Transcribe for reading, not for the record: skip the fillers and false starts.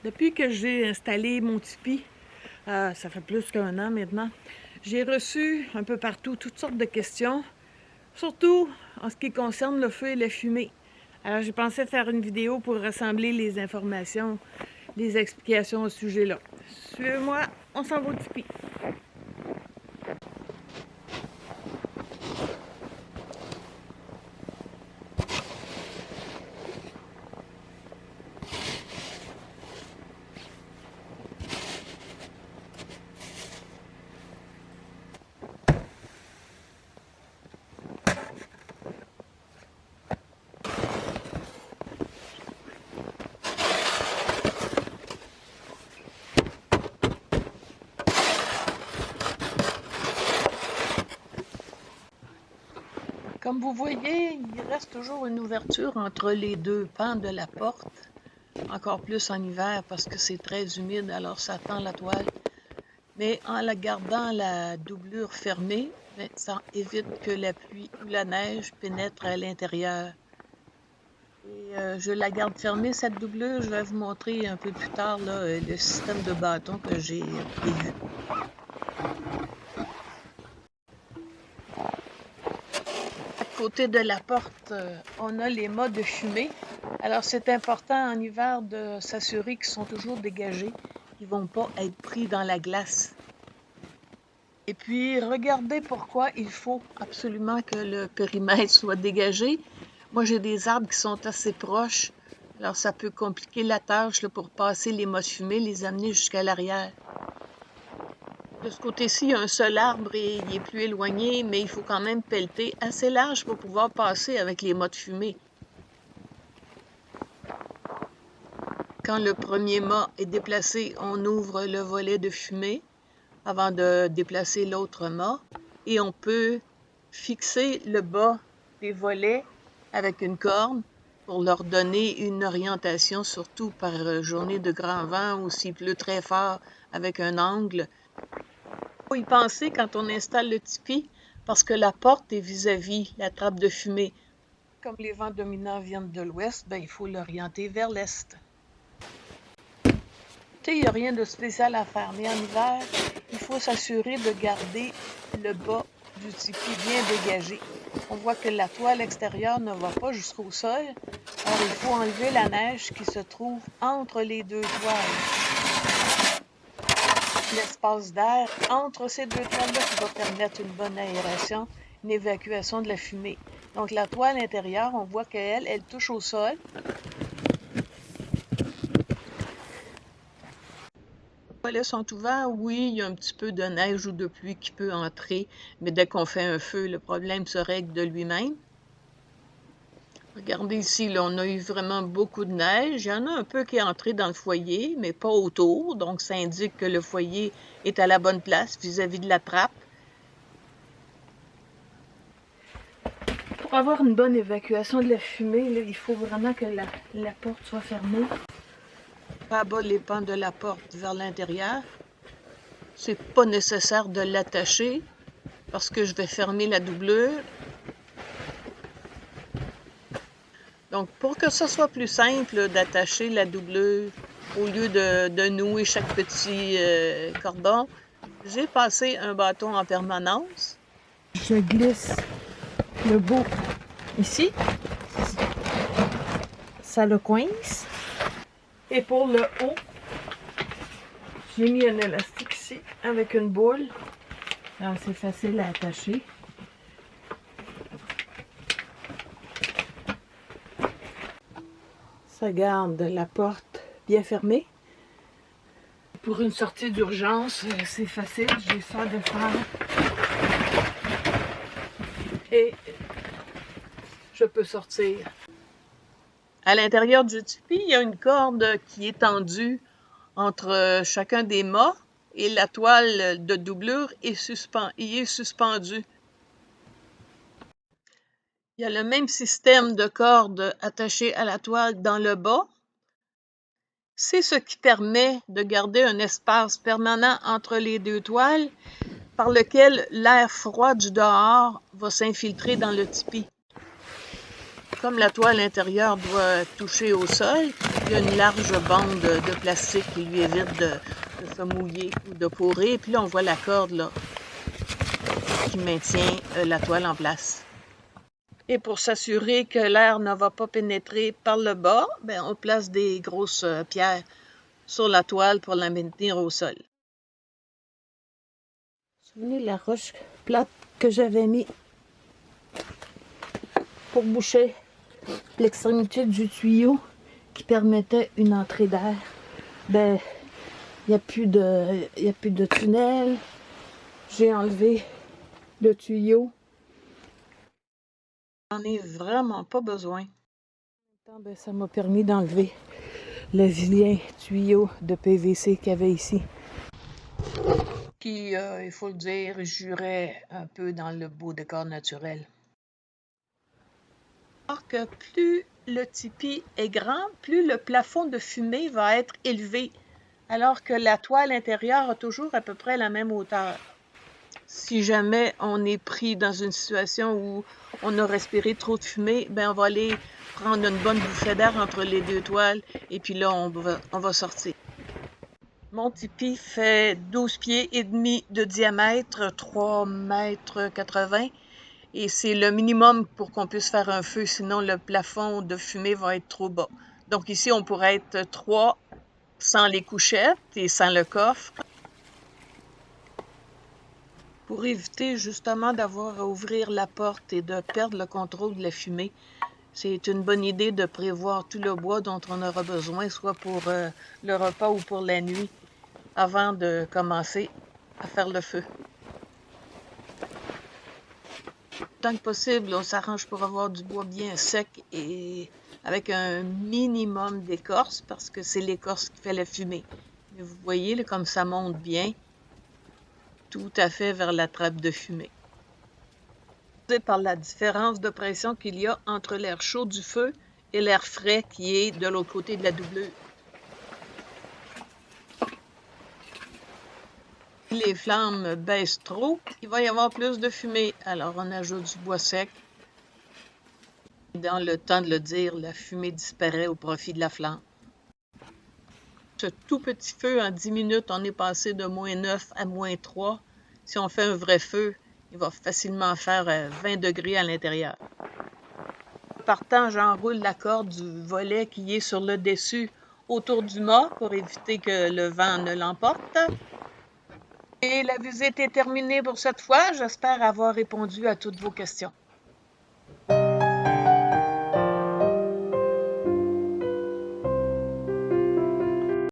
Depuis que j'ai installé mon tipi, ça fait plus qu'1 an maintenant, j'ai reçu un peu partout toutes sortes de questions, surtout en ce qui concerne le feu et la fumée. Alors j'ai pensé faire une vidéo pour rassembler les informations, les explications au sujet-là. Suivez-moi, on s'en va au tipi. Comme vous voyez, il reste toujours une ouverture entre les deux pans de la porte, encore plus en hiver parce que c'est très humide, alors ça tend la toile. Mais en la gardant la doublure fermée, ça évite que la pluie ou la neige pénètre à l'intérieur. Et je la garde fermée, cette doublure. Je vais vous montrer un peu plus tard là, le système de bâton que j'ai prévu. À côté de la porte, on a les mâts de fumée. Alors c'est important en hiver de s'assurer qu'ils sont toujours dégagés, qu'ils ne vont pas être pris dans la glace. Et puis, regardez pourquoi il faut absolument que le périmètre soit dégagé. Moi, j'ai des arbres qui sont assez proches, alors ça peut compliquer la tâche là, pour passer les mâts de fumée, les amener jusqu'à l'arrière. De ce côté-ci, il y a un seul arbre et il est plus éloigné, mais il faut quand même pelleter assez large pour pouvoir passer avec les mâts de fumée. Quand le premier mât est déplacé, on ouvre le volet de fumée avant de déplacer l'autre mât et on peut fixer le bas des volets avec une corde pour leur donner une orientation, surtout par journée de grand vent ou s'il pleut très fort avec un angle. Il faut y penser quand on installe le tipi parce que la porte est vis-à-vis la trappe de fumée. Comme les vents dominants viennent de l'ouest, il faut l'orienter vers l'est. Il n'y a rien de spécial à faire, mais en hiver, il faut s'assurer de garder le bas du tipi bien dégagé. On voit que la toile extérieure ne va pas jusqu'au sol, alors il faut enlever la neige qui se trouve entre les deux toiles. L'espace d'air entre ces deux toiles-là qui va permettre une bonne aération, une évacuation de la fumée. Donc la toile intérieure, on voit qu'elle, elle touche au sol. Les volets sont ouverts, oui, il y a un petit peu de neige ou de pluie qui peut entrer, mais dès qu'on fait un feu, le problème se règle de lui-même. Regardez ici, là, on a eu vraiment beaucoup de neige. Il y en a un peu qui est entré dans le foyer, mais pas autour, donc ça indique que le foyer est à la bonne place vis-à-vis de la trappe. Pour avoir une bonne évacuation de la fumée, là, il faut vraiment que la porte soit fermée. Rabat les pans de la porte vers l'intérieur. C'est pas nécessaire de l'attacher parce que je vais fermer la doublure. Donc, pour que ce soit plus simple d'attacher la doublure au lieu de nouer chaque petit cordon, j'ai passé un bâton en permanence. Je glisse le bout ici. Ça le coince. Et pour le haut, j'ai mis un élastique ici avec une boule. Alors c'est facile à attacher. Ça garde la porte bien fermée. Pour une sortie d'urgence, c'est facile. J'ai ça de faire. Et je peux sortir. À l'intérieur du tipi, il y a une corde qui est tendue entre chacun des mâts et la toile de doublure est suspendue. Il y a le même système de corde attachée à la toile dans le bas. C'est ce qui permet de garder un espace permanent entre les deux toiles par lequel l'air froid du dehors va s'infiltrer dans le tipi. Comme la toile intérieure doit toucher au sol, Il y a une large bande de plastique qui lui évite de se mouiller ou de pourrir. Et puis là, on voit la corde là, qui maintient la toile en place. Et pour s'assurer que l'air ne va pas pénétrer par le bas, ben, on place des grosses pierres sur la toile pour la maintenir au sol. Vous vous souvenez de la roche plate que j'avais mis pour boucher l'extrémité du tuyau qui permettait une entrée d'air? Ben, il n'y a plus de tunnel. J'ai enlevé le tuyau. J'en ai vraiment pas besoin. Ben, ça m'a permis d'enlever le vilain tuyau de PVC qu'il y avait ici. Qui, il faut le dire, jurait un peu dans le beau décor naturel. Alors que plus le tipi est grand, plus le plafond de fumée va être élevé, alors que la toile intérieure a toujours à peu près la même hauteur. Si jamais on est pris dans une situation où on a respiré trop de fumée, ben on va aller prendre une bonne bouffée d'air entre les deux toiles et puis là, on va sortir. Mon tipi fait 12 pieds et demi de diamètre, 3 mètres 80, et c'est le minimum pour qu'on puisse faire un feu, sinon le plafond de fumée va être trop bas. Donc ici, on pourrait être 3 sans les couchettes et sans le coffre. Pour éviter justement d'avoir à ouvrir la porte et de perdre le contrôle de la fumée, c'est une bonne idée de prévoir tout le bois dont on aura besoin, soit pour le repas ou pour la nuit, avant de commencer à faire le feu. Tant que possible, on s'arrange pour avoir du bois bien sec et avec un minimum d'écorce, parce que c'est l'écorce qui fait la fumée. Mais vous voyez, là, comme ça monte bien, tout à fait vers la trappe de fumée. Par la différence de pression qu'il y a entre l'air chaud du feu et l'air frais qui est de l'autre côté de la doublure. Si les flammes baissent trop, il va y avoir plus de fumée, alors on ajoute du bois sec. Dans le temps de le dire, la fumée disparaît au profit de la flamme. Ce tout petit feu, en 10 minutes, on est passé de -9 à -3. Si on fait un vrai feu, il va facilement faire 20 degrés à l'intérieur. Partant, j'enroule la corde du volet qui est sur le dessus autour du mât pour éviter que le vent ne l'emporte. Et la visite est terminée pour cette fois. J'espère avoir répondu à toutes vos questions.